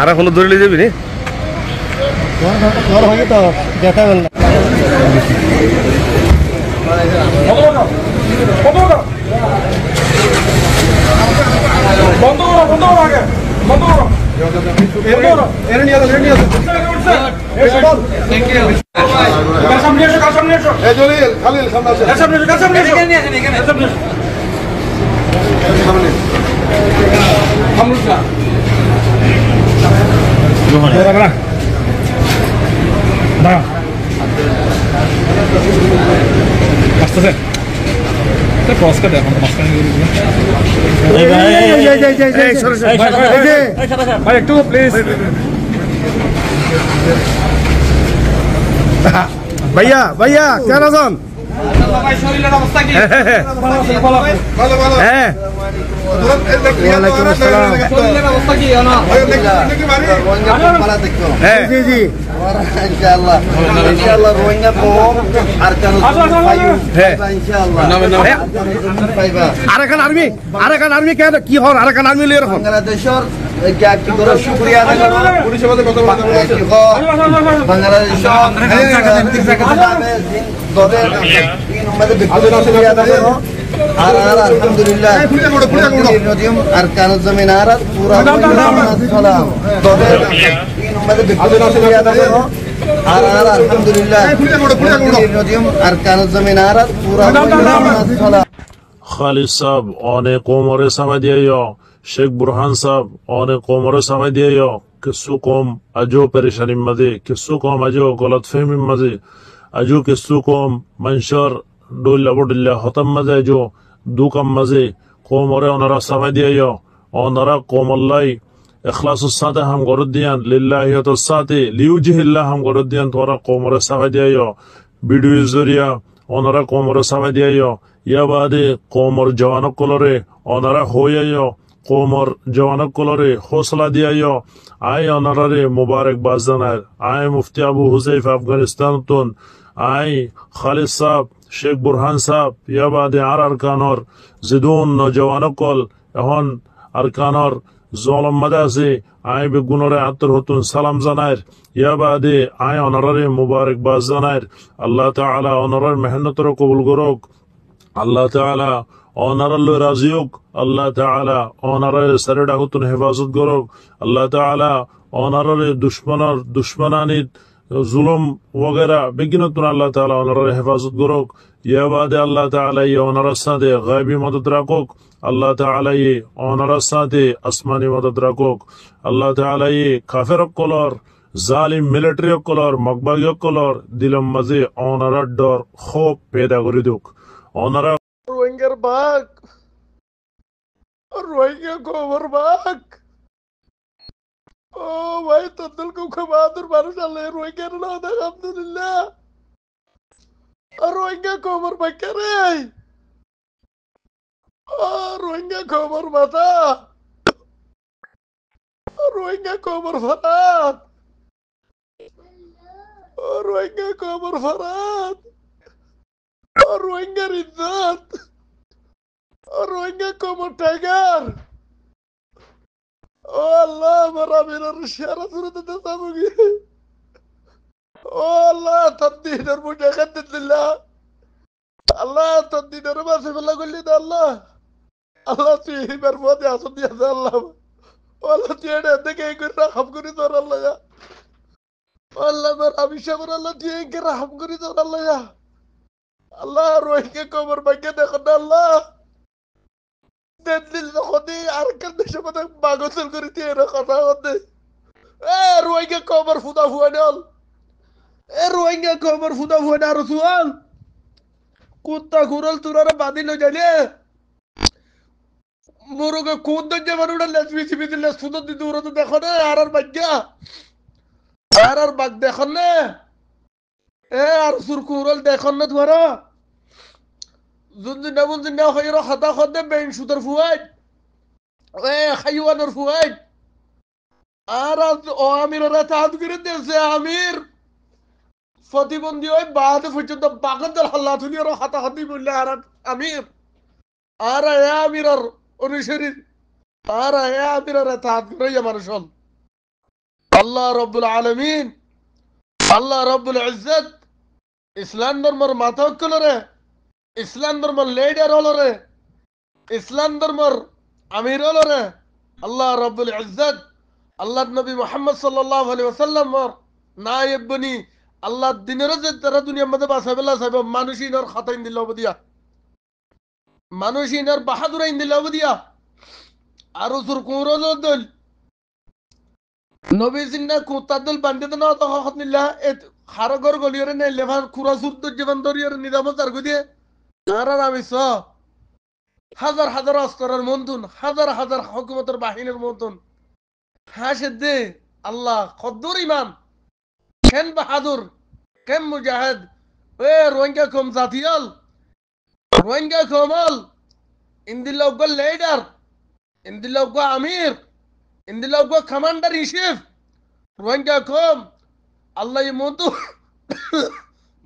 আর কোনো ধরে নিয়ে যাবি রে ঘর হয়ে তো দেখা গেল না বন্ধ করো বন্ধ করো আগে বন্ধ করো এর নিয়ে আসো থ্যাংক ইউ সামনে এসো সামনে এসো এই জলিল খালিল সামনে আসো সামনে এসো এখানে সামনে এসো সামনে আমরুল্লাহ দাঁড়া দাঁড়া আসতেছে ক্রস কাটে এখন মাঝখানে ভাই একটু প্লিজ ভাইয়া ভাইয়া কেন আছেন ভাই শরীরের অবস্থা কি ভালো ভালো হ্যাঁ ওয়ালাইকুম আসসালাম শরীরের অবস্থা কি হ্যাঁ জি জি ইনশাআল্লাহ ইনশাআল্লাহ রোহিঙ্গা কম আর কেন ইনশাআল্লাহ আরাকান আর্মি কেন কি হল আরাকান আর্মি লিয়ে রাখো বাংলাদেশের কি করে শুকরিয়া আদায় করব পুলিশের সাথে কথা বলতে বাংলাদেশের আর আলহামদুলিল্লাহ আর কান জমিন আর পুরা সালাম আর আলহামদুলিল্লাহ আর কান জমিন আর পুরা সালাম খালিদ সাহেব অনেক কোমরে সামাই দিয়ে शेख बुरहान साहब और कोमर समय दिए किस्सू कौम अजो परेशानी मजे किस्सू कौम अजो गलत फहमी मजे अजो किस्सू कौम मंशर डोल्ला हतम मजे जो दुकम मजे कोमरे ओनरा समय दिए ओनरा कोमल्लाई इखलास साथे हम गरद दियान लिल्लाहियत साथे लियुजहिल्लाह हम गरद दियान तोरा कोमरे समय दिए वीडियो जरिया ओनरा कोमरे समय दिए या बादे कोमर जवानक कोलरे ओनरा होया कोमर जवानक कोलरे हौसला दिया आय अनरारे मुबारकबाद जानार आय मुफ्ती अबू हुजैफ अफगानिस्तान तुन आय खालिद साहब शेख बुरहान साहब या बादे आर अरकानर जिदून नौजवानक कोल एहन अरकानर जोलम मदासे आय बेगुनरे आतर हतुन सलाम जानार या बादे आय अनरारे मुबारकबाद जानार अल्लाह ताआला अनरार मेहनतर कबूल करक अल्लाह ताआला ओनारल्लो राजियुक अल्लाह ताआला ओनारे सरेडा हुतुन हिफाजत करक अल्लाह ताआला ओनारे दुश्मनानित जुलम वगैरह बेगिनतुन अल्लाह ताआला ओनारे हिफाजत करक या बादे अल्लाह ताआला ये ओनारे साथे गायबी मदद राखक अल्लाह ताआला ये ओनारे साथे आसमानी मदद राखक अल्लाह ताआला ये काफिर कलर जालिम मिलिट्री कलर मकबागी कलर दिलम मजे ओनारे डर खौफ पैदा करि दुक ओनारा रोहिंग्यार बाग रोहिंग्या गोबर बाग ओ भाई तंदुल को खबादुर मारो चले रोहिंग्या ना होता अल्हम्दुलिल्लाह रोहिंग्या गोबर बाग करे रोहिंग्या गोबर माता रोहिंग्या गोबर फरात रोहिंग्या गोबर फरात रोहिंग्या इज्जत रोहिंग्या कोमर टाइगर ओ अल्लाह मेरा मेरा रिश्ता सूरत तसामुगी ओ अल्लाह तद्दीनर मुझे खद्दत लिल्लाह अल्लाह तद्दीनर ما في الله قل لي ده الله الله تيه برمود يا صدي يا الله والله تيه عندك يقول رحم كوني دور الله يا والله मेरा अभिषेक الله تيه يقول رحم كوني دور الله يا الله روحك كبر بجد خد الله دليل خدي عركل شفتك باغوتل كريتي انا خطا ودي রোহিঙ্গা কবর ফুদা ফুয়াডল এ রোহিঙ্গা কবর ফুদা ফুয়াডা আর সুয়াল কুত্তা ঘুরল তুরারে বাদিল জানে মোরগে কোন দজ্জা মানুষ লেসবি সিবি দিলে সুদর দিতে ওরা তো দেখো না আর বাজ্ঞা আর বাগ দেখো না এ আর সুর কুরল দেখো না তোমারা জুনজিনা মুনজিনা হইরো খাতা খদে বেইন সুদর ফুয়াই এ খাইওয়ানোর ফুয়াই আর ও আমিরের তাহাত করে দিয়েছে আমির প্রতিবন্ধী ওই বাদ পর্যন্ত বাগদল হাল্লা তুলি আর হাতাহাতি বললে আর আমির আর এ আমিরের অনুসারী আর এ আমিরের তাহাত করে মানুষ হল আল্লাহ রব্বুল আলামিন আল্লাহ রব্বুল ইজ্জত ইসলাম ধর্মের মাথাক্কল রে ইসলাম ধর্মের লিডার হল রে ইসলাম ধর্মের আমির হল রে আল্লাহ রব্বুল ইজ্জত আল্লাহ নবী মুহাম্মদ সাল্লাল্লাহু আলাইহি ওয়াসাল্লাম নায়েব বনি আল্লাহ দিনের যে তারা দুনিয়ার মধ্যে বাঁচাবেলা চাইব মানুষইনর খাতাইন দিল দিয়া মানুষইনর বাহাদুরাইন দিল দিয়া আর সুর কুরল দল নবী সিন্না কুতাদল বান্দিত না তো হত নিল্লা এ খারগর গলিয়রে নে লেভার কুরা সুরত জীবন দরিয়র নিজাম তার গদিয়ে আর আমি স হাজার হাজার অস্ত্রের মন্তুন হাজার হাজার হুকুমতের বাহিনীর মন্তুন হাসে দে আল্লাহ কদ্দুর ইমান কেন বাহাদুর কেন মুজাহিদ এ রোহিঙ্গা কম জাতিয়াল রোহিঙ্গা কমল ইন্দিলগ লিডার ইন্দিলগ আমির ইন্দিলগ কমান্ডার ইন চিফ রোহিঙ্গা কম আল্লাহ মন্তু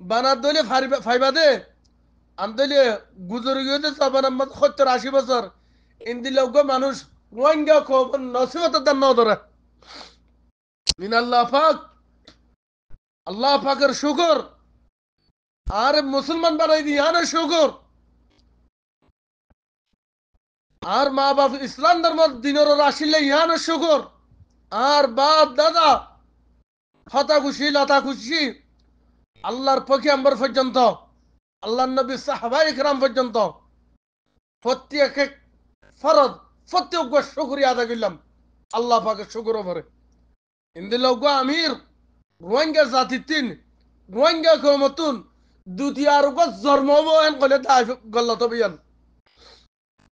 বানার দলে ফাইবা দে আন্দলে গুজর গিয়ে সাবান 70-80 বছর ইন্দিলগ মানুষ রোহিঙ্গা কম নসিহত দান ন ধরে মিন আল্লাহ পাকের শুকর আর মুসলমান বানাই দিয়ান শুকর আর মা বাপ ইসলাম ধর্ম দিনের রাশিলে ইয়ান শুকর আর বাপ দাদা হতা খুশি লতা খুশি আল্লাহর পয়গম্বর পর্যন্ত আল্লাহর নবী সাহাবায়ে কেরাম পর্যন্ত প্রত্যেক ফরজ প্রত্যেক শুকরিয়া আদায় করলাম আল্লাহ পাকের শুকর উপরে ইন্দিলগ আমির রোহিঙ্গা জাতি তিন রোহিঙ্গা কমতুন দুটি আর জন্ম কলে গল্লত বিয়ান